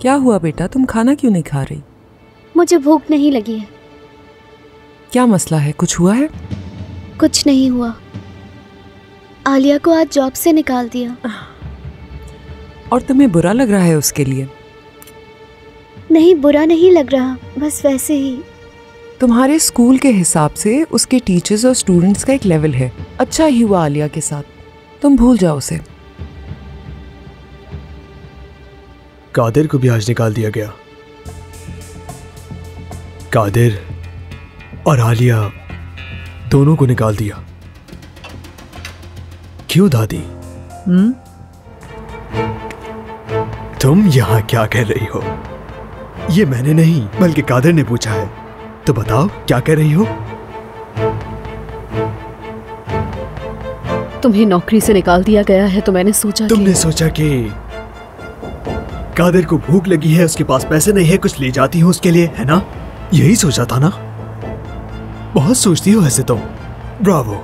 क्या हुआ बेटा, तुम खाना क्यों नहीं खा रही? मुझे भूख नहीं लगी है। क्या मसला है, कुछ हुआ है? कुछ नहीं हुआ। आलिया को आज जॉब से निकाल दिया। और तुम्हें बुरा लग रहा है उसके लिए? नहीं, बुरा नहीं लग रहा, बस वैसे ही। तुम्हारे स्कूल के हिसाब से उसके टीचर्स और स्टूडेंट्स का एक लेवल है। अच्छा ही हुआ आलिया के साथ, तुम भूल जाओ उसे। कादिर को भी आज निकाल दिया गया। कादिर और आलिया दोनों को निकाल दिया। क्यों दादी? तुम यहां क्या कह रही हो? ये मैंने नहीं बल्कि कादिर ने पूछा है, तो बताओ क्या कह रही हो? तुम्हें नौकरी से निकाल दिया गया है तो मैंने सोचा तुमने सोचा कि कादिर को भूख लगी है, उसके पास पैसे नहीं है, कुछ ले जाती हूँ उसके लिए, है ना? यही सोचा था ना? बहुत सोचती हो वैसे तुम। ब्रावो।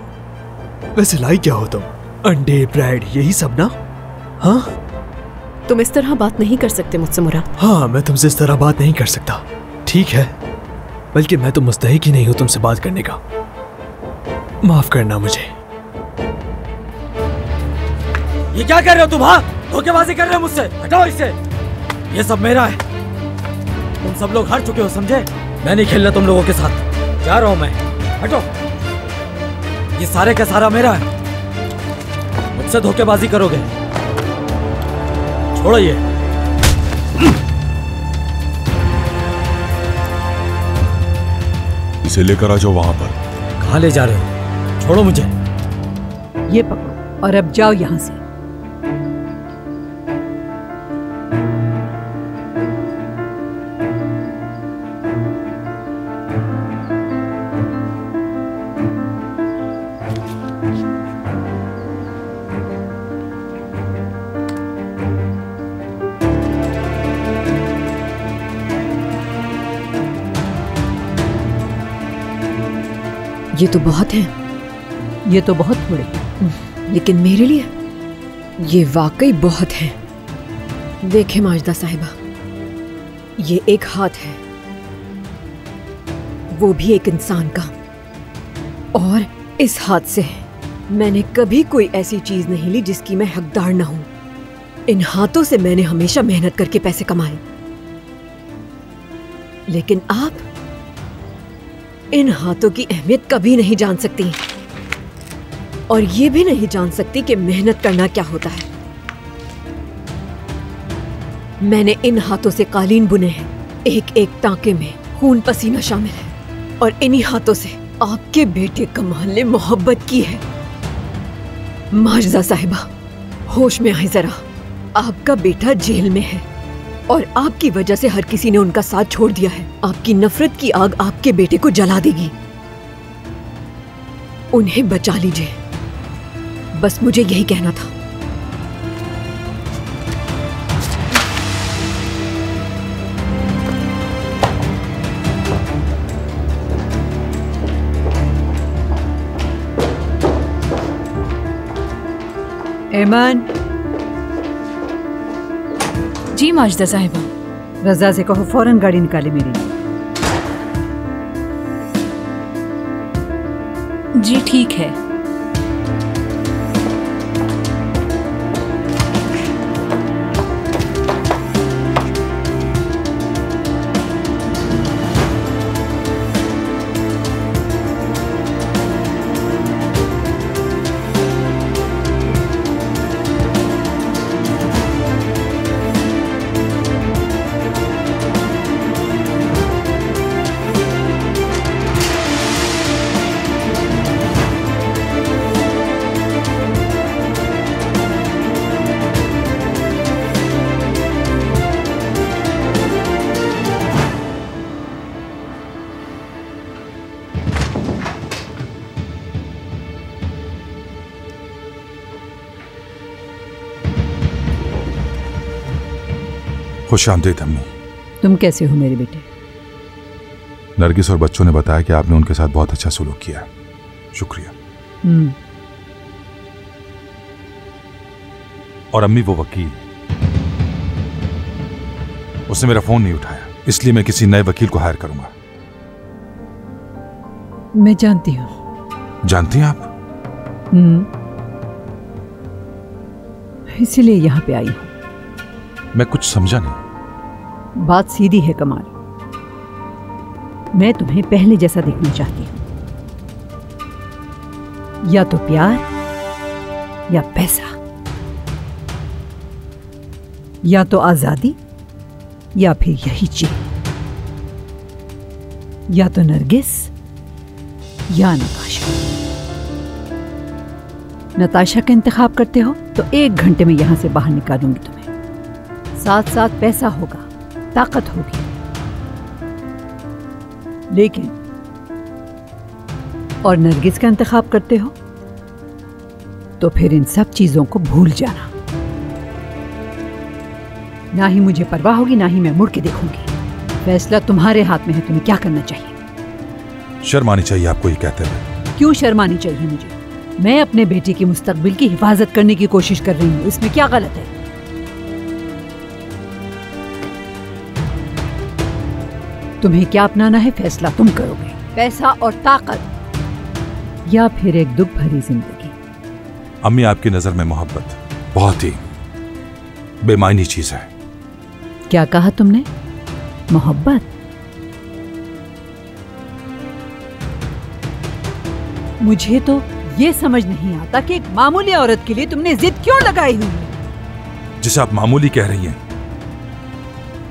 वैसे लाई क्या हो तुम? अंडे, ब्रेड, यही सब ना? हाँ, तुम इस तरह बात नहीं कर सकते मुझसे मुराद। हाँ, मैं तुमसे इस तरह बात नहीं कर सकता। ठीक है, बल्कि मैं तो मुस्तहिक ही नहीं हूं तुमसे बात करने का। माफ करना मुझे। ये क्या कर रहे हो तुम? हाँ, धोखेबाजी कर रहे हो मुझसे। हटाओ इसे, ये सब मेरा है। तुम सब लोग हार चुके हो, समझे? मैं नहीं खेलना तुम लोगों के साथ, जा रहा हूं मैं। हटो, ये सारे का सारा मेरा है। मुझसे धोखेबाजी करोगे? छोड़ो ये। इसे लेकर आ जाओ वहां पर। कहाँ ले जा रहे हो? छोड़ो मुझे। ये पकड़ो और अब जाओ यहां से। ये तो बहुत है। ये तो बहुत थोड़े, लेकिन मेरे लिए ये वाकई बहुत है। देखे माजदा साहिबा, ये एक हाथ है, वो भी एक इंसान का। और इस हाथ से मैंने कभी कोई ऐसी चीज नहीं ली जिसकी मैं हकदार ना हूं। इन हाथों से मैंने हमेशा मेहनत करके पैसे कमाए, लेकिन आप इन हाथों की अहमियत कभी नहीं जान सकती, और ये भी नहीं जान सकती कि मेहनत करना क्या होता है। मैंने इन हाथों से कालीन बुने हैं, एक एक टांके में खून पसीना शामिल है, और इन्हीं हाथों से आपके बेटे कमाल ने मोहब्बत की है। माजदा साहिबा, होश में आए जरा। आपका बेटा जेल में है और आपकी वजह से हर किसी ने उनका साथ छोड़ दिया है। आपकी नफरत की आग आपके बेटे को जला देगी। उन्हें बचा लीजिए, बस मुझे यही कहना था। ऐमान। जी माजदा साहिबा। रजा से कहो फौरन गाड़ी निकाले मेरी। जी ठीक है। खुश आमदीद अम्मी। तुम कैसे हो मेरे बेटे? नरगिस और बच्चों ने बताया कि आपने उनके साथ बहुत अच्छा सलूक किया है। शुक्रिया। और अम्मी, वो वकील, उसने मेरा फोन नहीं उठाया, इसलिए मैं किसी नए वकील को हायर करूंगा। मैं जानती हूँ। जानती हैं आप? इसीलिए यहां पे आई हूं। मैं कुछ समझा नहीं। बात सीधी है कमाल, मैं तुम्हें पहले जैसा देखना चाहती हूं, या तो प्यार या पैसा, या तो आजादी या फिर यही जेल, या तो नरगिस या नताशा। नताशा का इंतखाब करते हो तो 1 घंटे में यहां से बाहर निकालूंगी तुम्हें। साथ साथ पैसा होगा, ताकत होगी, लेकिन और नरगिस का इंतखाब करते हो तो फिर इन सब चीजों को भूल जाना। ना ही मुझे परवाह होगी, ना ही मैं मुड़ के देखूंगी। फैसला तुम्हारे हाथ में है, तुम्हें क्या करना चाहिए। शर्म आनी चाहिए आपको ये कहते हुए। क्यों शर्म आनी चाहिए मुझे? मैं अपने बेटे की मुस्तकबिल की हिफाजत करने की कोशिश कर रही हूं, इसमें क्या गलत है? तुम्हें क्या अपनाना है, फैसला तुम करोगे। पैसा और ताकत या फिर एक दुख भरी जिंदगी। अम्मी, आपकी नजर में मोहब्बत बहुत ही बेमायनी चीज है। क्या कहा तुमने? मोहब्बत? मुझे तो ये समझ नहीं आता कि एक मामूली औरत के लिए तुमने जिद क्यों लगाई हुई है। जिसे आप मामूली कह रही हैं,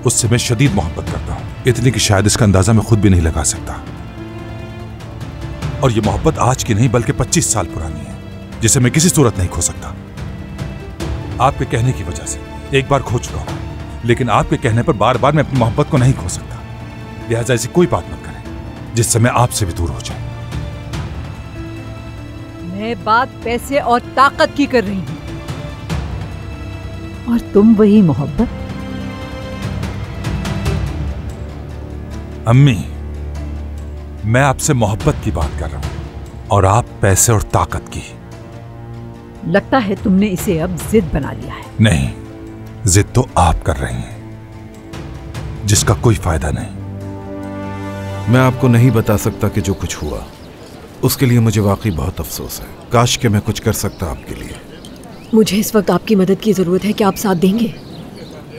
उससे मैं शदीद मोहब्बत करता हूं, इतनी कि शायद इसका अंदाजा मैं खुद भी नहीं लगा सकता। और ये मोहब्बत आज की नहीं बल्कि 25 साल पुरानी है, जिसे मैं किसी सूरत नहीं खो सकता। आपके कहने की वजह से एक बार खो चुका हूं, लेकिन आपके कहने पर बार बार मैं अपनी मोहब्बत को नहीं खो सकता। लिहाजा ऐसी कोई बात मत करें जिससे मैं आपसे भी दूर हो जाऊं। मैं बात पैसे और ताकत की कर रही हूं, और तुम वही मोहब्बत। अम्मी, मैं आपसे मोहब्बत की बात कर रहा हूं और आप पैसे और ताकत की। लगता है तुमने इसे अब जिद बना लिया है। नहीं, जिद तो आप कर रही हैं, जिसका कोई फायदा नहीं। मैं आपको नहीं बता सकता कि जो कुछ हुआ उसके लिए मुझे वाकई बहुत अफसोस है। काश कि मैं कुछ कर सकता आपके लिए। मुझे इस वक्त आपकी मदद की जरूरत है, क्या आप साथ देंगे?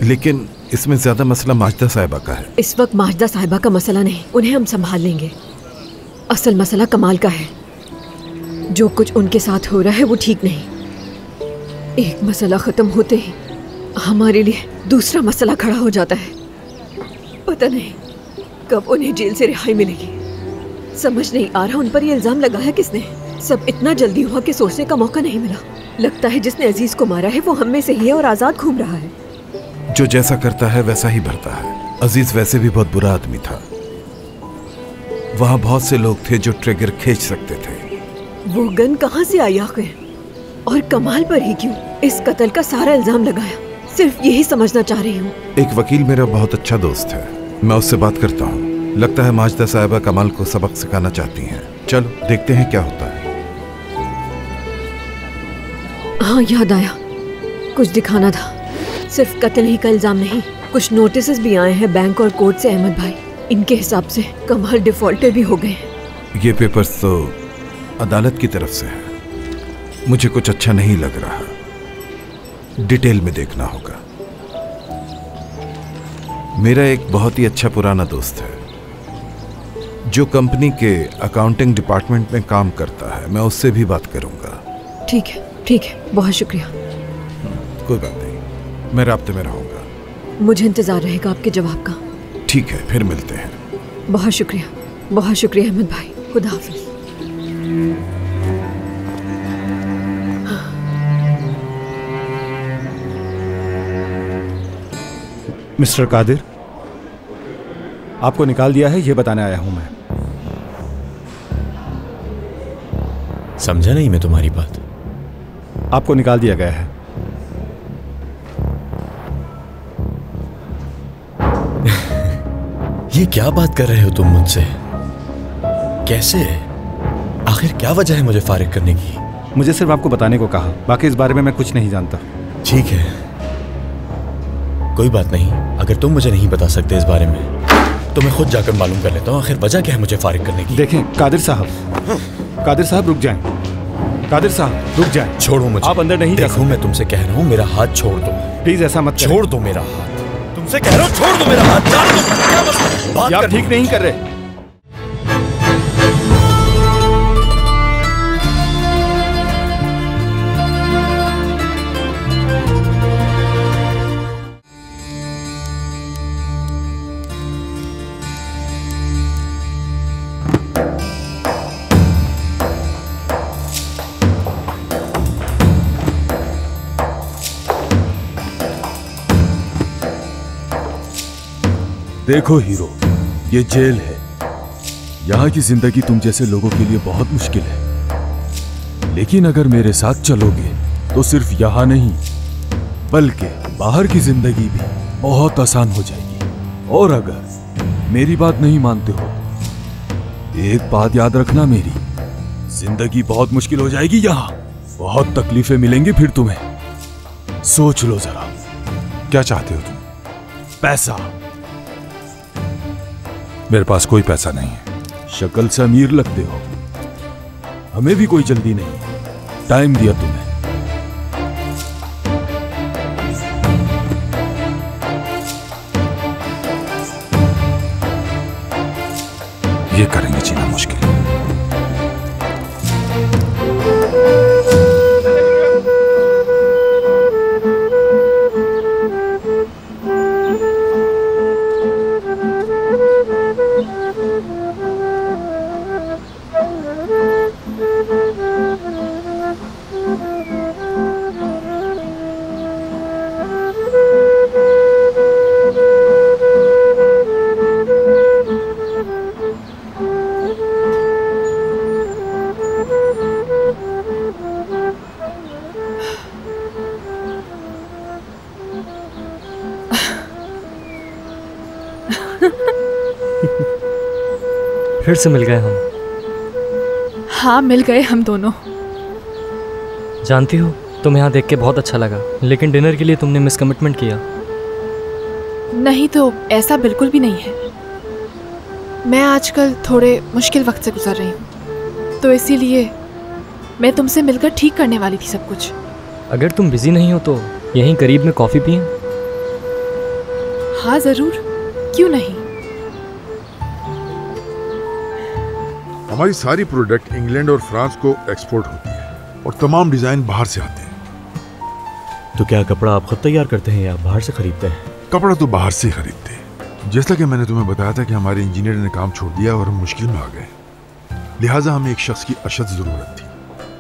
लेकिन इसमें ज्यादा मसला माजिदा साहिबा का है। इस वक्त माजिदा साहिबा का मसला नहीं, उन्हें हम संभाल लेंगे। असल मसला कमाल का है। जो कुछ उनके साथ हो रहा है वो ठीक नहीं। एक मसला खत्म होते ही हमारे लिए दूसरा मसला खड़ा हो जाता है। पता नहीं कब उन्हें जेल से रिहाई मिलेगी। समझ नहीं आ रहा उन पर ये इल्जाम लगाया किसने। सब इतना जल्दी हुआ कि सोचने का मौका नहीं मिला। लगता है जिसने अजीज को मारा है वो हम में से ही है और आजाद घूम रहा है। जो जैसा करता है वैसा ही भरता है। अजीज वैसे भी बहुत बुरा आदमी था। वहां बहुत से लोग थे जो ट्रिगर खींच सकते थे। वो गन कहाँ से आई आखिर? और कमाल पर ही क्यों इस कत्ल का सारा इल्जाम लगाया? सिर्फ यही समझना चाह रही हूँ। एक वकील मेरा बहुत अच्छा दोस्त है, मैं उससे बात करता हूँ। लगता है माजिदा साहिबा कमाल को सबक सिखाना चाहती हैं। चलो देखते हैं क्या होता है। हाँ, याद आया, कुछ दिखाना था। सिर्फ कत्ल ही का इल्जाम नहीं, कुछ नोटिस भी आए हैं बैंक और कोर्ट से अहमद भाई। इनके हिसाब से कमाल डिफॉल्टर भी हो गए हैं। ये पेपर्स तो अदालत की तरफ से है। मुझे कुछ अच्छा नहीं लग रहा, डिटेल में देखना होगा। मेरा एक बहुत ही अच्छा पुराना दोस्त है जो कंपनी के अकाउंटिंग डिपार्टमेंट में काम करता है। मैं उससे भी बात करूंगा। ठीक है, ठीक है, बहुत शुक्रिया। कोई बात नहीं, मैं राब्ते में रहूंगा। मुझे इंतजार रहेगा आपके जवाब का। ठीक है, फिर मिलते हैं। बहुत शुक्रिया, बहुत शुक्रिया अहमद भाई। खुदा हाफिज। मिस्टर कादिर, आपको निकाल दिया है ये बताने आया हूं मैं। समझा नहीं मैं तुम्हारी बात। आपको निकाल दिया गया है। ये क्या बात कर रहे हो तुम मुझसे? कैसे? आखिर क्या वजह है मुझे फारिग करने की? मुझे सिर्फ आपको बताने को कहा, बाकी इस बारे में मैं कुछ नहीं जानता। ठीक है, कोई बात नहीं। अगर तुम मुझे नहीं बता सकते इस बारे में तो मैं खुद जाकर मालूम कर लेता हूँ आखिर वजह क्या है मुझे फारिग करने की। देखें कादिर साहब रुक जाएं। कादिर साहब रुक जाएं। छोड़ो मुझे, आप अंदर नहीं जा सकते। मैं तुमसे कह रहा हूँ मेरा हाथ छोड़ दो प्लीज, ऐसा मत करें। छोड़ दो मेरा हाथ, तुमसे कह रहा हूँ छोड़ दो मेरा हाथ। जान दो, क्या मसला? आप ठीक नहीं कर रहे। देखो हीरो, ये जेल है। यहाँ की जिंदगी तुम जैसे लोगों के लिए बहुत मुश्किल है, लेकिन अगर मेरे साथ चलोगे तो सिर्फ यहाँ नहीं बल्कि बाहर की जिंदगी भी बहुत आसान हो जाएगी। और अगर मेरी बात नहीं मानते हो, एक बात याद रखना मेरी, जिंदगी बहुत मुश्किल हो जाएगी यहाँ, बहुत तकलीफें मिलेंगी फिर तुम्हें। सोच लो जरा, क्या चाहते हो तुम? पैसा। मेरे पास कोई पैसा नहीं है। शक्ल से अमीर लगते हो, हमें भी कोई जल्दी नहीं, टाइम दिया तुम्हें। ये करेंगे जीना मुश्किल। फिर से मिल गए हम। हाँ मिल गए हम दोनों। जानती हो, तुम्हें यहाँ देख के बहुत अच्छा लगा, लेकिन डिनर के लिए तुमने मिसकमिटमेंट किया। नहीं तो ऐसा बिल्कुल भी नहीं है। मैं आजकल थोड़े मुश्किल वक्त से गुजर रही हूँ, तो इसीलिए मैं तुमसे मिलकर ठीक करने वाली थी सब कुछ। अगर तुम बिजी नहीं हो तो यहीं करीब में कॉफ़ी पिएं? हाँ ज़रूर, क्यों नहीं। हमारी सारी प्रोडक्ट इंग्लैंड और फ्रांस को एक्सपोर्ट होती है और तमाम डिजाइन बाहर से आते हैं। तो क्या कपड़ा आप खुद तैयार करते हैं या बाहर से खरीदते हैं? कपड़ा तो बाहर से खरीदते हैं। जैसा कि मैंने तुम्हें बताया था कि हमारे इंजीनियर ने काम छोड़ दिया और हम मुश्किल में आ गए, लिहाजा हमें एक शख्स की अशद जरूरत थी।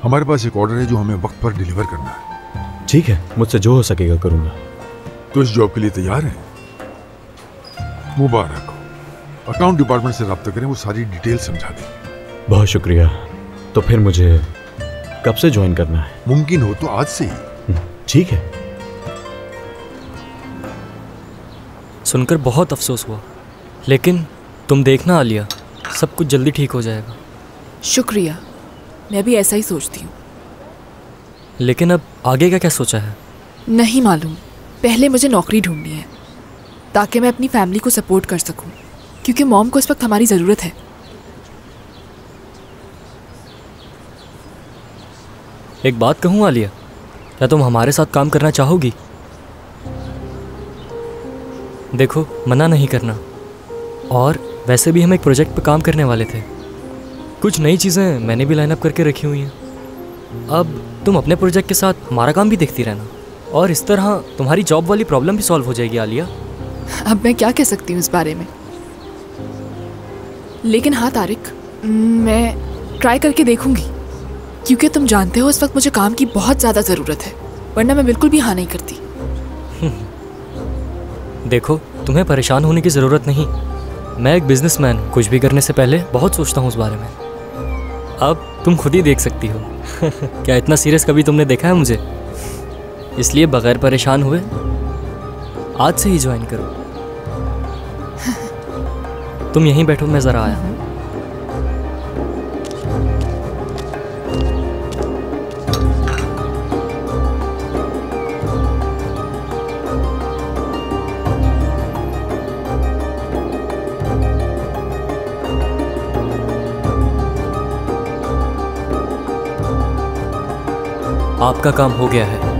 हमारे पास एक ऑर्डर है जो हमें वक्त पर डिलीवर करना है। ठीक है, मुझसे जो हो सकेगा करूंगा। तो इस जॉब के लिए तैयार हैं? मुबारक हो। अकाउंट डिपार्टमेंट से रब्ता करें, वो सारी डिटेल समझा देंगे। बहुत शुक्रिया। तो फिर मुझे कब से ज्वाइन करना है? मुमकिन हो तो आज से ही। ठीक है। सुनकर बहुत अफसोस हुआ, लेकिन तुम देखना आलिया, सब कुछ जल्दी ठीक हो जाएगा। शुक्रिया, मैं भी ऐसा ही सोचती हूँ। लेकिन अब आगे का क्या सोचा है? नहीं मालूम। पहले मुझे नौकरी ढूंढनी है ताकि मैं अपनी फैमिली को सपोर्ट कर सकूं, क्योंकि मॉम को इस वक्त हमारी ज़रूरत है। एक बात कहूँ आलिया, क्या तुम हमारे साथ काम करना चाहोगी? देखो, मना नहीं करना। और वैसे भी हम एक प्रोजेक्ट पे काम करने वाले थे, कुछ नई चीज़ें मैंने भी लाइनअप करके रखी हुई हैं। अब तुम अपने प्रोजेक्ट के साथ हमारा काम भी देखती रहना, और इस तरह तुम्हारी जॉब वाली प्रॉब्लम भी सॉल्व हो जाएगी आलिया। अब मैं क्या कह सकती हूँ इस बारे में, लेकिन हाँ तारिक, मैं ट्राई करके देखूंगी, क्योंकि तुम जानते हो इस वक्त मुझे काम की बहुत ज़्यादा ज़रूरत है, वरना मैं बिल्कुल भी हाँ नहीं करती। देखो, तुम्हें परेशान होने की ज़रूरत नहीं। मैं एक बिजनेसमैन हूँ, कुछ भी करने से पहले बहुत सोचता हूँ उस बारे में। अब तुम खुद ही देख सकती हो। क्या इतना सीरियस कभी तुमने देखा है मुझे? इसलिए बगैर परेशान हुए आज से ही ज्वाइन करो। तुम यहीं बैठो, मैं ज़रा आया हूँ। आपका काम हो गया है।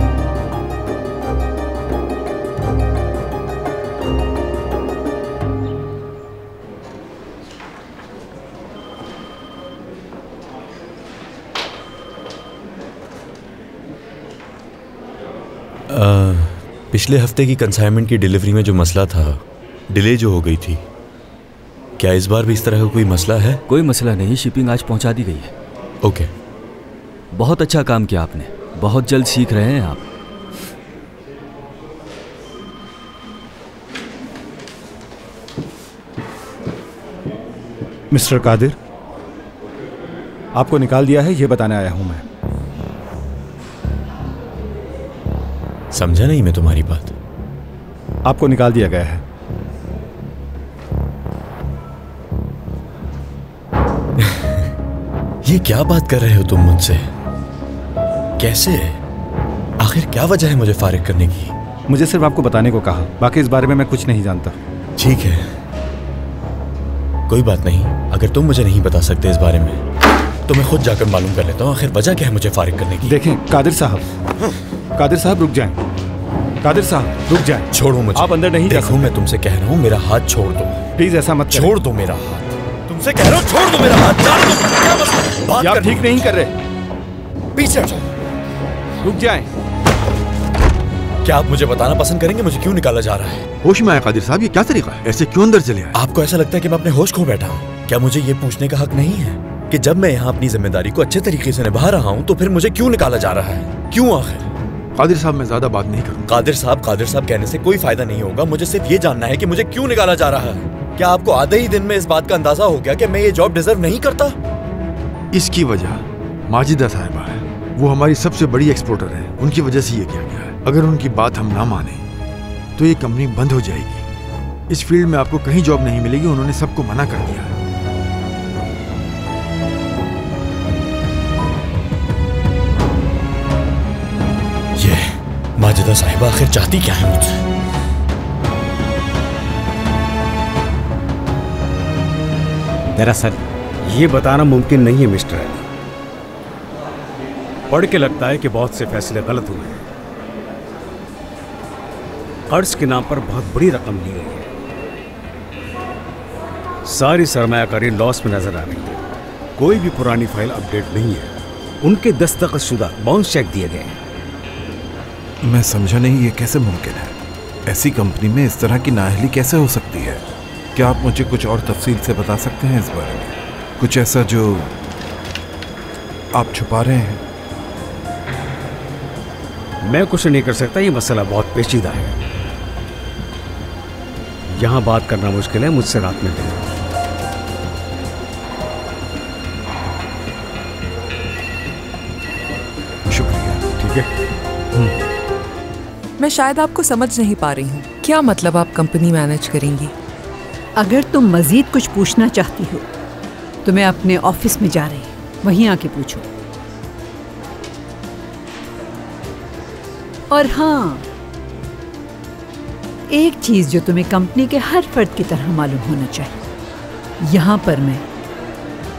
पिछले हफ्ते की कंसाइनमेंट की डिलीवरी में जो मसला था, डिले जो हो गई थी, क्या इस बार भी इस तरह का कोई मसला है? कोई मसला नहीं, शिपिंग आज पहुंचा दी गई है। ओके। बहुत अच्छा काम किया आपने, बहुत जल्द सीख रहे हैं आप। मिस्टर कादिर, आपको निकाल दिया है ये बताने आया हूं मैं। समझा नहीं मैं तुम्हारी बात। आपको निकाल दिया गया है। ये क्या बात कर रहे हो तुम मुझसे? कैसे? आखिर क्या वजह है मुझे फारिग करने की? मुझे सिर्फ आपको बताने को कहा, बाकी इस बारे में मैं कुछ नहीं जानता। ठीक है, कोई बात नहीं। अगर तुम मुझे नहीं बता सकते इस बारे में तो मैं खुद जाकर मालूम कर लेता हूँ आखिर वजह क्या है मुझे फारिग करने की। देखें कादिर साहब, कादिर साहब रुक जाएं। कादिर साहब रुक जाएं। छोड़ो मुझे। आप अंदर नहीं जा सकते। मैं तुमसे कह रहा हूँ मेरा हाथ छोड़ दो। प्लीज ऐसा मत करें। छोड़ दो मेरा हाथ। तुमसे कह रहा हूँ छोड़ दो मेरा हाथ। जान दो। क्या बात आप ठीक नहीं कर रहे। पीछे हटो। रुक जाएं। क्या आप मुझे बताना पसंद करेंगे मुझे क्यों निकाला जा रहा है? होश में आया कादिर साहब, ये क्या तरीका है? ऐसे क्यों अंदर चले आए? आपको ऐसा लगता है कि मैं अपने होश खो बैठा हूँ? क्या मुझे ये पूछने का हक नहीं है कि जब मैं यहाँ अपनी जिम्मेदारी को अच्छे तरीके से निभा रहा हूँ तो फिर मुझे क्यों निकाला जा रहा है? क्यों आखिर? कादिर साहब मैं ज्यादा बात नहीं करूँ। कादिर साहब कहने से कोई फायदा नहीं होगा। मुझे सिर्फ ये जानना है कि मुझे क्यों निकाला जा रहा है। क्या आपको आधे ही दिन में इस बात का अंदाजा हो गया कि मैं ये जॉब डिजर्व नहीं करता? इसकी वजह माजिदा साहिबा है। वो हमारी सबसे बड़ी एक्सपोर्टर है, उनकी वजह से ये किया गया है। अगर उनकी बात हम ना माने तो ये कंपनी बंद हो जाएगी। इस फील्ड में आपको कहीं जॉब नहीं मिलेगी। उन्होंने सबको मना कर दिया है। ये माजिदा साहिबा आखिर चाहती क्या है मुझसे? दरअसल ये बताना मुमकिन नहीं है मिस्टर अली। पढ़ के लगता है कि बहुत से फैसले गलत हुए हैं। कर्ज के नाम पर बहुत बड़ी रकम ली गई है। सारी सरमायाकारी लॉस में नजर आ रही है। कोई भी पुरानी फाइल अपडेट नहीं है। उनके दस्तखतशुदा बाउंस चेक दिए गए हैं। मैं समझा नहीं, ये कैसे मुमकिन है? ऐसी कंपनी में इस तरह की नाअहली कैसे हो सकती है? क्या आप मुझे कुछ और तफसील से बता सकते हैं इस बारे में? कुछ ऐसा जो आप छुपा रहे हैं? मैं कुछ नहीं कर सकता, ये मसला बहुत पेचीदा है। यहां बात करना मुश्किल है, मुझसे रात में मिलें। शुक्रिया। ठीक है। मैं शायद आपको समझ नहीं पा रही हूँ। क्या मतलब आप कंपनी मैनेज करेंगी? अगर तुम मजीद कुछ पूछना चाहती हो तो मैं अपने ऑफिस में जा रही हूँ, वहीं आके पूछो। और हाँ, एक चीज जो तुम्हें कंपनी के हर फर्द की तरह मालूम होना चाहिए, यहाँ पर मैं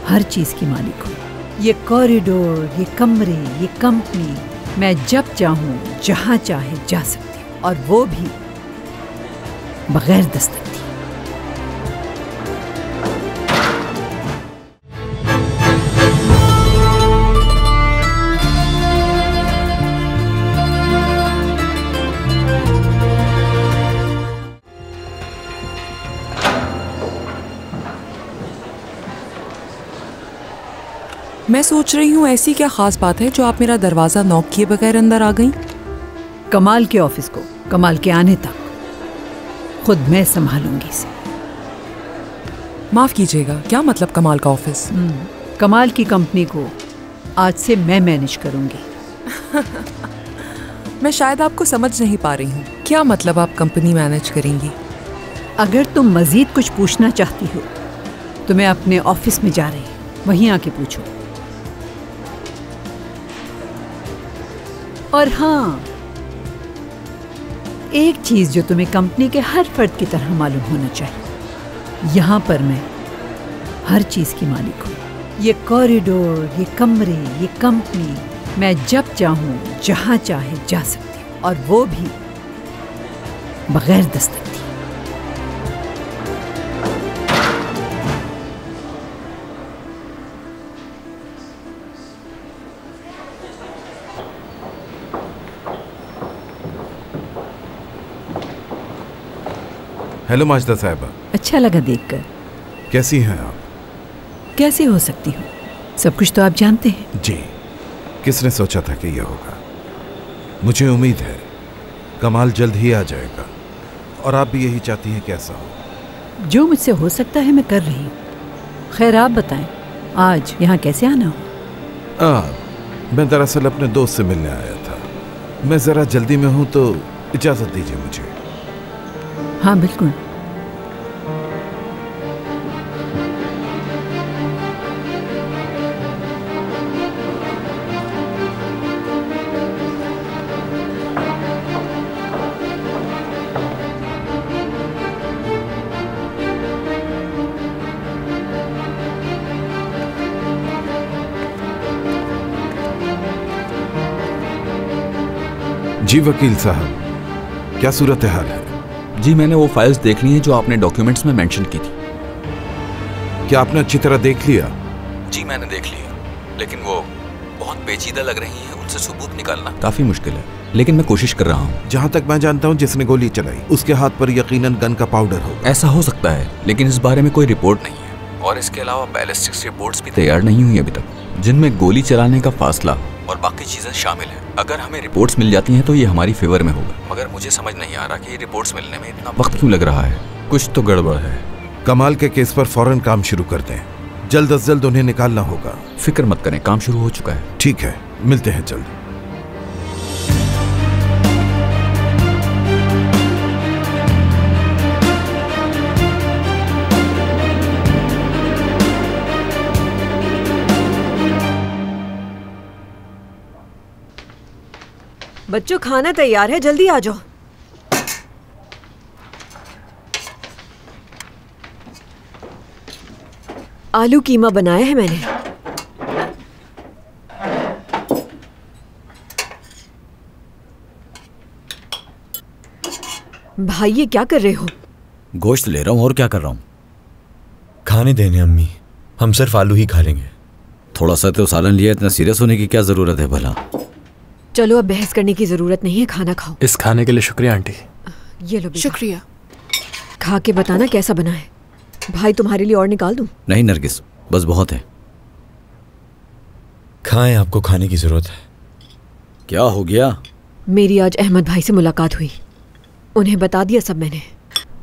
हर चीज की मालिक हूँ। ये कॉरिडोर, ये कमरे, ये कंपनी, मैं जब चाहूँ जहाँ चाहे जा सकती हूँ, और वो भी बगैर दस्तक दिए। मैं सोच रही हूँ ऐसी क्या खास बात है जो आप मेरा दरवाजा नॉक किए बगैर अंदर आ गई? कमाल के ऑफिस को कमाल के आने तक खुद मैं संभालूंगी इसे। माफ कीजिएगा, क्या मतलब कमाल का ऑफिस? कमाल की कंपनी को आज से मैं मैनेज करूंगी। मैं शायद आपको समझ नहीं पा रही हूँ। क्या मतलब आप कंपनी मैनेज करेंगी? अगर तुम मजीद कुछ पूछना चाहती हो तो मैं अपने ऑफिस में जा रही हूँ, वहीं आके पूछो। और हाँ, एक चीज जो तुम्हें कंपनी के हर फर्द की तरह मालूम होना चाहिए, यहाँ पर मैं हर चीज की मालिक हूँ। ये कॉरिडोर, ये कमरे, ये कंपनी, मैं जब चाहूँ जहाँ चाहे जा सकती हूँ, और वो भी बगैर दस्तक दिए। हेलो माजिदा साहिबा। अच्छा लगा देखकर। कैसी हैं आप? कैसे हो सकती हूँ, सब कुछ तो आप जानते हैं। जी, किसने सोचा था कि यह होगा। मुझे उम्मीद है कमाल जल्द ही आ जाएगा, और आप भी यही चाहती हैं कि ऐसा हो। जो मुझसे हो सकता है मैं कर रही हूँ। खैर आप बताएं, आज यहाँ कैसे आना हो? मैं दरअसल अपने दोस्त से मिलने आया था। मैं ज़रा जल्दी में हूँ, तो इजाज़त दीजिए मुझे। हाँ बिल्कुल। जी वकील साहब, क्या सूरत हाल है? जी मैंने वो फाइल्स देख ली हैं जो आपने डॉक्यूमेंट्स में मेंशन की थी। क्या आपने अच्छी तरह देख लिया? जी मैंने देख लिया, लेकिन वो बहुत पेचीदा लग रही हैं, उनसे सबूत निकालना काफी मुश्किल है, लेकिन मैं कोशिश कर रहा हूँ। जहाँ तक मैं जानता हूँ जिसने गोली चलाई उसके हाथ पर यकीनन गन का पाउडर हो। ऐसा हो सकता है, लेकिन इस बारे में कोई रिपोर्ट नहीं है, और इसके अलावा बैलिस्टिक्स रिपोर्ट्स भी तैयार नहीं हुई अभी तक, जिनमें गोली चलाने का फासला और बाकी चीजें शामिल हैं। अगर हमें रिपोर्ट्स मिल जाती हैं तो ये हमारी फेवर में होगा, मगर मुझे समझ नहीं आ रहा कि ये रिपोर्ट्स मिलने में इतना वक्त क्यों लग रहा है। कुछ तो गड़बड़ है। कमाल के केस पर फौरन काम शुरू कर दें, जल्द अज जल्द उन्हें निकालना होगा। फिक्र मत करें, काम शुरू हो चुका है। ठीक है, मिलते हैं जल्द। बच्चों खाना तैयार है, जल्दी आ जाओ। आलू कीमा बनाया है मैंने। भाई ये क्या कर रहे हो? गोश्त ले रहा हूँ, और क्या कर रहा हूँ? खाने देने अम्मी, हम सिर्फ आलू ही खा लेंगे। थोड़ा सा तो सालन लिया, इतना सीरियस होने की क्या जरूरत है भला? चलो अब बहस करने की जरूरत नहीं है, खाना खाओ। इस खाने के लिए शुक्रिया आंटी। ये लो बेटा। शुक्रिया। खा के बताना कैसा बना है। भाई तुम्हारे लिए और निकाल दूं? नहीं नरगिस, बस बहुत है। खाएं, आपको खाने की जरूरत है। क्या हो गया? मेरी आज अहमद भाई से मुलाकात हुई, उन्हें बता दिया सब मैंने।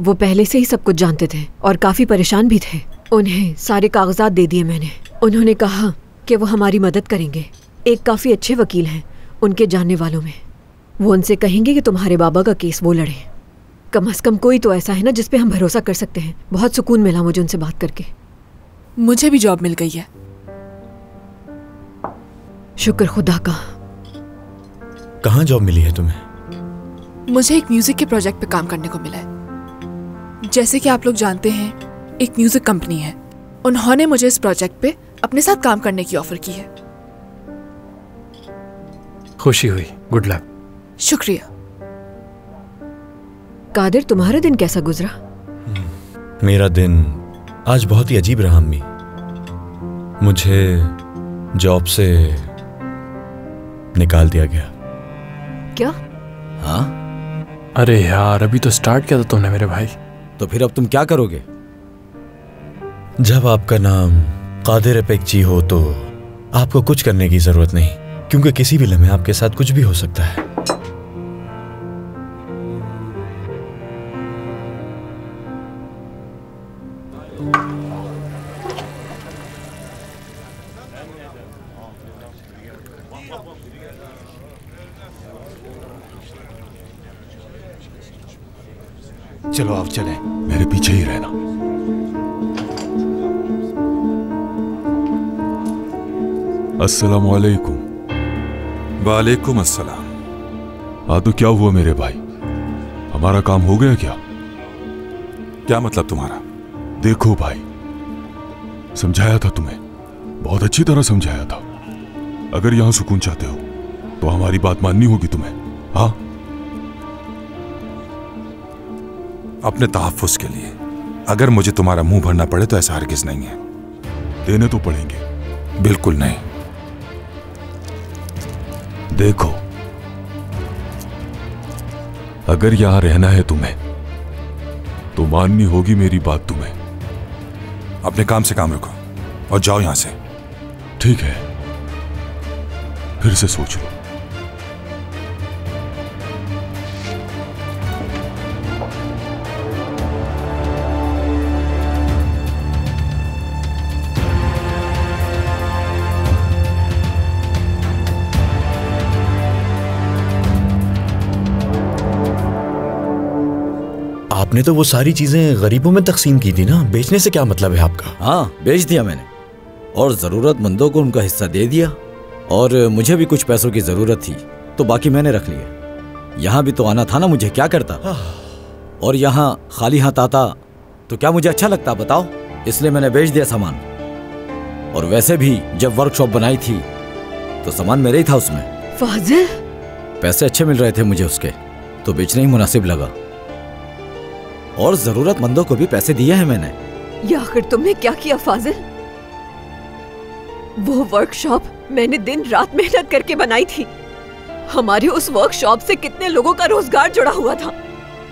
वो पहले से ही सब कुछ जानते थे और काफी परेशान भी थे। उन्हें सारे कागजात दे दिए मैंने। उन्होंने कहा कि वो हमारी मदद करेंगे। एक काफी अच्छे वकील हैं उनके जानने वालों में। वो उनसे कहेंगे कि तुम्हारे बाबा का केस वो लड़े। कम से कम कोई तो ऐसा है ना जिस पे हम भरोसा कर सकते हैं। बहुत सुकून मिला मुझे उनसे बात करके। मुझे भी जॉब मिल गई है। शुक्र खुदा का। कहाँ जॉब मिली है तुम्हें? मुझे एक म्यूजिक के प्रोजेक्ट पे काम करने को मिला है। जैसे कि आप लोग जानते हैं, एक म्यूजिक कंपनी है, उन्होंने मुझे इस प्रोजेक्ट पे अपने साथ काम करने की ऑफर की है। खुशी हुई, गुड लक। शुक्रिया। कादिर, तुम्हारा दिन कैसा गुजरा? मेरा दिन आज बहुत ही अजीब रहा अम्मी। मुझे जॉब से निकाल दिया गया। क्या? हाँ? अरे यार, अभी तो स्टार्ट किया था तुमने मेरे भाई। तो फिर अब तुम क्या करोगे? जब आपका नाम कादिर अपेक्ची हो तो आपको कुछ करने की जरूरत नहीं, क्योंकि किसी भी लम्हे आपके साथ कुछ भी हो सकता है। चलो आप चलें। मेरे पीछे ही रहना। अस्सलाम वालेकुम। वालेकुम अस्सलाम। हाँ तो क्या हुआ मेरे भाई, हमारा काम हो गया क्या? क्या मतलब तुम्हारा? देखो भाई, समझाया था तुम्हें, बहुत अच्छी तरह समझाया था। अगर यहां सुकून चाहते हो तो हमारी बात माननी होगी तुम्हें। हाँ, अपने तहफ्फुज़ के लिए अगर मुझे तुम्हारा मुंह भरना पड़े तो ऐसा हरगिज़ नहीं है। देने तो पड़ेंगे। बिल्कुल नहीं। देखो, अगर यहां रहना है तुम्हें तो माननी होगी मेरी बात तुम्हें। अपने काम से काम रखो और जाओ यहां से। ठीक है, फिर से सोच लो। आपने तो वो सारी चीजें गरीबों में तकसीम की थी ना, बेचने से क्या मतलब है आपका? हाँ, बेच दिया मैंने और जरूरतमंदों को उनका हिस्सा दे दिया। और मुझे भी कुछ पैसों की जरूरत थी तो बाकी मैंने रख लिया। यहाँ भी तो आना था ना, मुझे क्या करता। और यहाँ खाली हाथ आता तो क्या मुझे अच्छा लगता बताओ? इसलिए मैंने बेच दिया सामान। और वैसे भी जब वर्कशॉप बनाई थी तो सामान मेरे ही था उसमें। फाजिल, पैसे अच्छे मिल रहे थे मुझे उसके, तो बेचना ही मुनासिब लगा। और जरूरतमंदों को भी पैसे दिए हैं मैंने। ये आखिर तुमने क्या किया फाजिल? वो वर्कशॉप मैंने दिन रात मेहनत करके बनाई थी। हमारे उस वर्कशॉप से कितने लोगों का रोजगार जुड़ा हुआ था।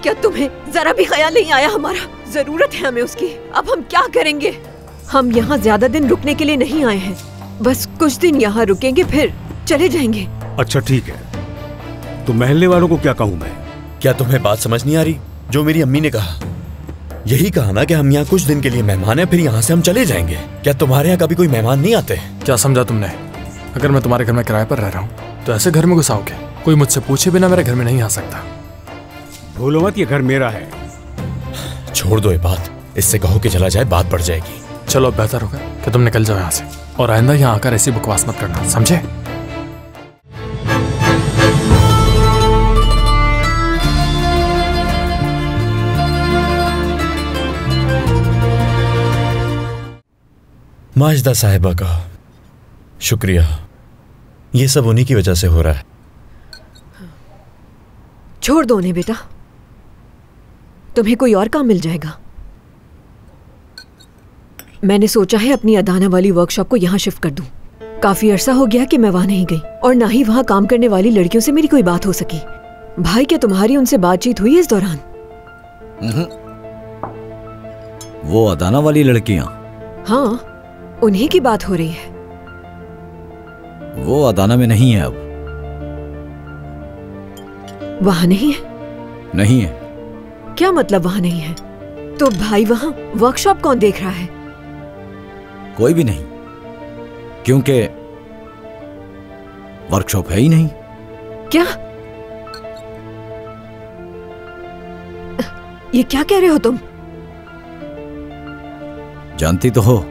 क्या तुम्हें जरा भी ख्याल नहीं आया हमारा जरूरत है हमें उसकी? अब हम क्या करेंगे? हम यहाँ ज्यादा दिन रुकने के लिए नहीं आए हैं, बस कुछ दिन यहाँ रुकेंगे फिर चले जाएंगे। अच्छा ठीक है, तो महल्ले वालों को क्या कहूँ मैं? क्या तुम्हें बात समझ नहीं आ रही? जो मेरी अम्मी ने कहा, यही कहा ना कि हम यहाँ कुछ दिन के लिए मेहमान हैं, फिर यहाँ से हम चले जाएंगे। क्या तुम्हारे यहाँ कभी कोई मेहमान नहीं आते? क्या समझा तुमने? अगर मैं तुम्हारे घर में किराए पर रह रहा हूँ तो ऐसे घर में घुसाओगे? कोई मुझसे पूछे बिना मेरे घर में नहीं आ सकता। भूलो मत, ये घर मेरा है। छोड़ दो ये बात, इससे कहो कि चला जाए, बात बढ़ जाएगी। चलो, बेहतर होगा कि तुम निकल जाओ यहाँ से और आइंदा यहाँ आकर ऐसी बकवास मत करना, समझे? माजिदा साहिबा का शुक्रिया, ये सब उन्हीं की वजह से हो रहा है। छोड़ दो उन्हें बेटा, तुम्हें कोई और काम मिल जाएगा। मैंने सोचा है अपनी अदाना वाली वर्कशॉप को यहाँ शिफ्ट कर दूं। काफी अरसा हो गया कि मैं वहां नहीं गई और ना ही वहां काम करने वाली लड़कियों से मेरी कोई बात हो सकी। भाई, क्या तुम्हारी उनसे बातचीत हुई इस दौरान? वो अदाना वाली लड़कियां? हाँ, उन्हीं की बात हो रही है। वो अदाना में नहीं है अब। वहां नहीं है? नहीं है। क्या मतलब वहां नहीं है? तो भाई वहां वर्कशॉप कौन देख रहा है? कोई भी नहीं, क्योंकि वर्कशॉप है ही नहीं। क्या? ये क्या कह रहे हो तुम? जानती तो हो,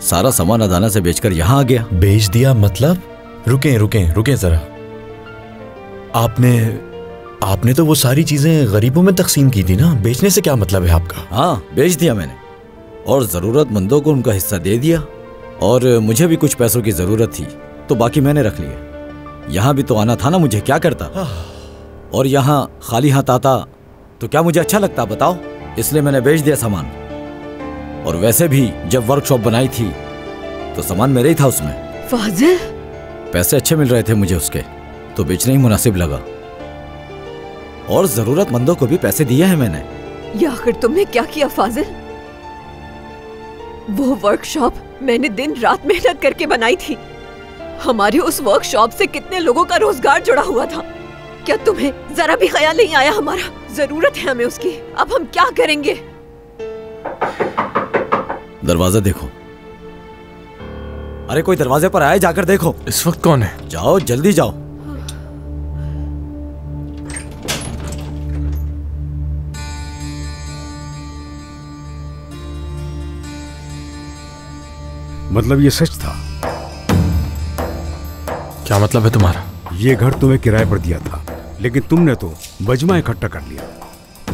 सारा सामान अदाना से बेचकर यहां आ गया। बेच दिया मतलब? रुकें रुकें रुकें जरा। आपने तो वो सारी चीजें गरीबों में तकसीम की थी ना, बेचने से क्या मतलब है आपका? हाँ, बेच दिया मैंने और जरूरतमंदों को उनका हिस्सा दे दिया। और मुझे भी कुछ पैसों की जरूरत थी तो बाकी मैंने रख लिया। यहाँ भी तो आना था ना, मुझे क्या करता। और यहाँ खाली हाथ आता तो क्या मुझे अच्छा लगता बताओ? इसलिए मैंने बेच दिया सामान। और वैसे भी जब वर्कशॉप बनाई थी तो सामान मेरे ही था उसमें। फाजिल, पैसे अच्छे मिल रहे थे मुझे उसके, तो बेचना ही मुनासिब लगा। और जरूरतमंदों को भी पैसे दिए हैं मैंने। ये आखिर तुमने क्या किया फाजिल? वो वर्कशॉप मैंने दिन रात मेहनत करके बनाई थी। हमारे उस वर्कशॉप से कितने लोगों का रोजगार जुड़ा हुआ था। क्या तुम्हें जरा भी ख्याल नहीं आया हमारा जरूरत है हमें उसकी? अब हम क्या करेंगे? दरवाजा देखो। अरे कोई दरवाजे पर आए, जाकर देखो। इस वक्त कौन है? जाओ, जल्दी जाओ। मतलब ये सच था? क्या मतलब है तुम्हारा? ये घर तुम्हें किराए पर दिया था, लेकिन तुमने तो मजमा इकट्ठा कर लिया।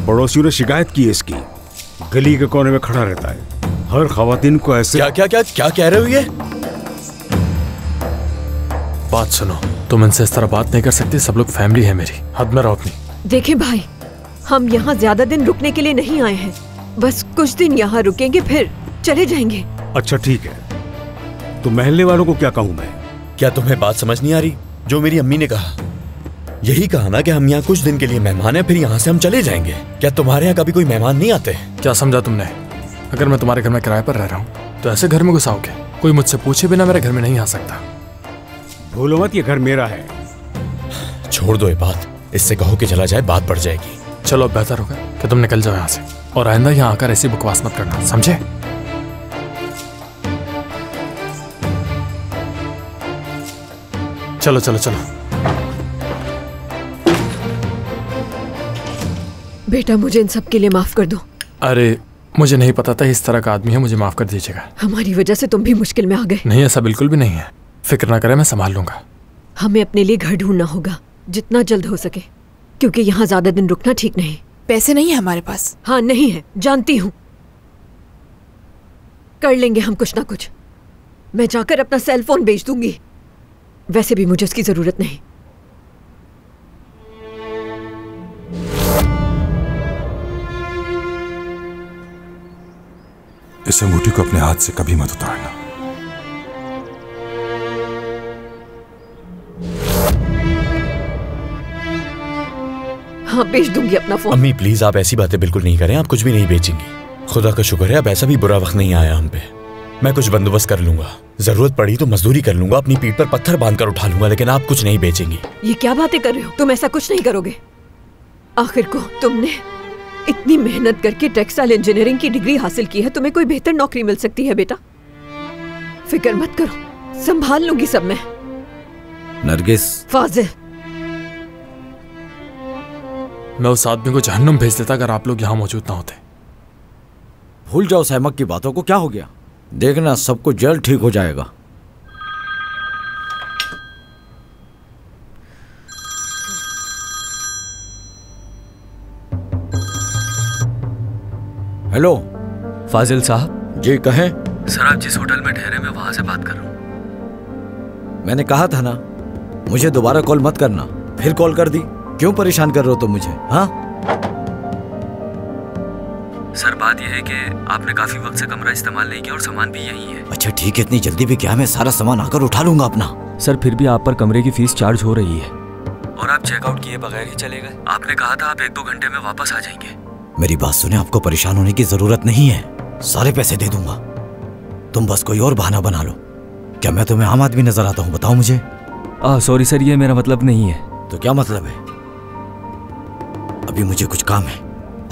पड़ोसियों ने शिकायत की इसकी। गली के कोने में खड़ा रहता है, हर खवातीन को ऐसे। क्या क्या क्या क्या कह रहे हो? ये बात सुनो, तुम इनसे इस तरह बात नहीं कर सकती। सब लोग फैमिली है मेरी, हद में रहो अपनी। देखें भाई, हम यहाँ ज्यादा दिन रुकने के लिए नहीं आए हैं, बस कुछ दिन यहाँ रुकेंगे फिर चले जाएंगे। अच्छा ठीक है, तो महल्ले वालों को क्या कहूँ मैं? क्या तुम्हें बात समझ नहीं आ रही? जो मेरी अम्मी ने कहा, यही कहा ना कि हम यहाँ कुछ दिन के लिए मेहमान हैं, फिर यहाँ से हम चले जाएंगे। क्या तुम्हारे यहाँ कभी कोई मेहमान नहीं आते? क्या समझा तुमने? अगर मैं तुम्हारे घर में किराए पर रह रहा हूँ तो ऐसे घर में घुस आओगे? कोई मुझसे पूछे बिना मेरे घर में नहीं आ सकता। भूलो मत, ये घर मेरा है। छोड़ दो ये बात, इससे कहो कि चला जाए, बात बढ़ जाएगी। चलो अब बेहतर होगा कि तुम निकल जाओ यहाँ से, और आइंदा यहाँ आकर ऐसी बकवास मत करना, समझे? चलो चलो चलो। बेटा मुझे इन सब के लिए माफ कर दो। अरे मुझे नहीं पता था इस तरह का आदमी है, मुझे माफ कर दीजिएगा। हमारी वजह से तुम भी मुश्किल में आ गए। नहीं, ऐसा बिल्कुल भी नहीं है, फिक्र ना करें, मैं संभाल लूंगा। हमें अपने लिए घर ढूंढना होगा जितना जल्द हो सके, क्योंकि यहाँ ज्यादा दिन रुकना ठीक नहीं। पैसे नहीं है हमारे पास। हाँ नहीं है, जानती हूँ। कर लेंगे हम कुछ ना कुछ। मैं जाकर अपना सेल फोन बेच दूंगी, वैसे भी मुझे उसकी जरूरत नहीं। इस अंगूठी को अपने हाथ से कभी मत उतारना। हाँ बेच दूंगी अपना फोन। अम्मी प्लीज आप ऐसी बातें बिल्कुल नहीं करें, आप कुछ भी नहीं बेचेंगी। खुदा का शुक्र है अब ऐसा भी बुरा वक्त नहीं आया हम पे। मैं कुछ बंदोबस्त कर लूंगा, जरूरत पड़ी तो मजदूरी कर लूंगा, अपनी पीठ पर पत्थर बांधकर उठा लूंगा, लेकिन आप कुछ नहीं बेचेंगी। ये क्या बातें कर रहे हो? तुम ऐसा कुछ नहीं करोगे। आखिर को तुमने इतनी मेहनत करके टेक्सटाइल इंजीनियरिंग की डिग्री हासिल की है, तुम्हें कोई बेहतर नौकरी मिल सकती है बेटा। फिक्र मत करो, संभाल लूंगी सब मैं। नरगिस। फाजिल। मैं उस आदमी को जहन्नुम भेज देता अगर आप लोग यहाँ मौजूद ना होते। भूल जाओ सहमक की बातों को, क्या हो गया? देखना सब कुछ जल्द ठीक हो जाएगा। हेलो फाजिल साहब। जी कहें। सर आप जिस होटल में ठहरे मैं वहां से बात कर रहा हूँ। मैंने कहा था ना मुझे दोबारा कॉल मत करना, फिर कॉल कर दी। क्यों परेशान कर रहे हो तुम मुझे? हाँ सर बात यह है कि आपने काफी वक्त से कमरा इस्तेमाल नहीं किया और सामान भी यही है। अच्छा ठीक है, इतनी जल्दी भी क्या? मैं सारा सामान आकर उठा लूंगा अपना। सर फिर भी आप पर कमरे की फीस चार्ज हो रही है और आप चेकआउट किए बगैर ही चले गए। आपने कहा था आप 1-2 घंटे में वापस आ जाएंगे। मेरी बात सुने, आपको परेशान होने की जरूरत नहीं है, सारे पैसे दे दूंगा। तुम बस कोई और बहाना बना लो। क्या मैं तुम्हें आम आदमी नजर आता हूँ? बताओ मुझे। सॉरी सर, ये मेरा मतलब नहीं है। तो क्या मतलब है? अभी मुझे कुछ काम है,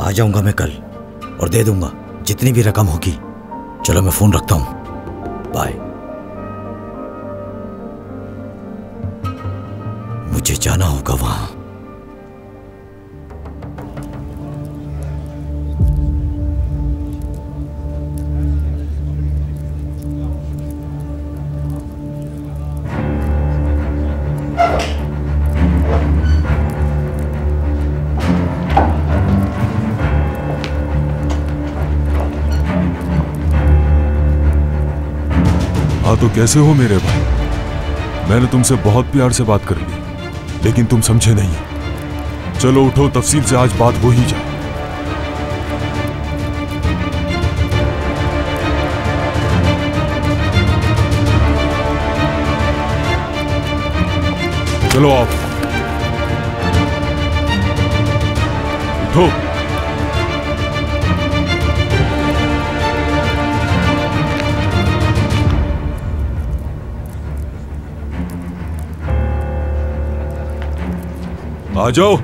आ जाऊंगा मैं कल और दे दूंगा जितनी भी रकम होगी। चलो मैं फोन रखता हूं, बाय। मुझे जाना होगा वहां। हाँ तो कैसे हो मेरे भाई? मैंने तुमसे बहुत प्यार से बात कर ली, लेकिन तुम समझे नहीं। चलो उठो, तफसील से आज बात हो ही जाए। चलो आप उठो। आ जाओ।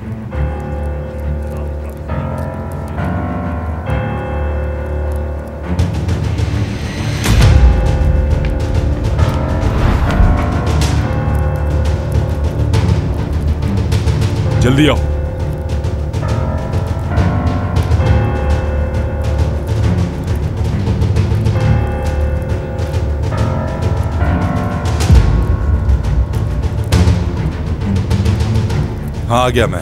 जल्दी आओ। हाँ आ गया मैं।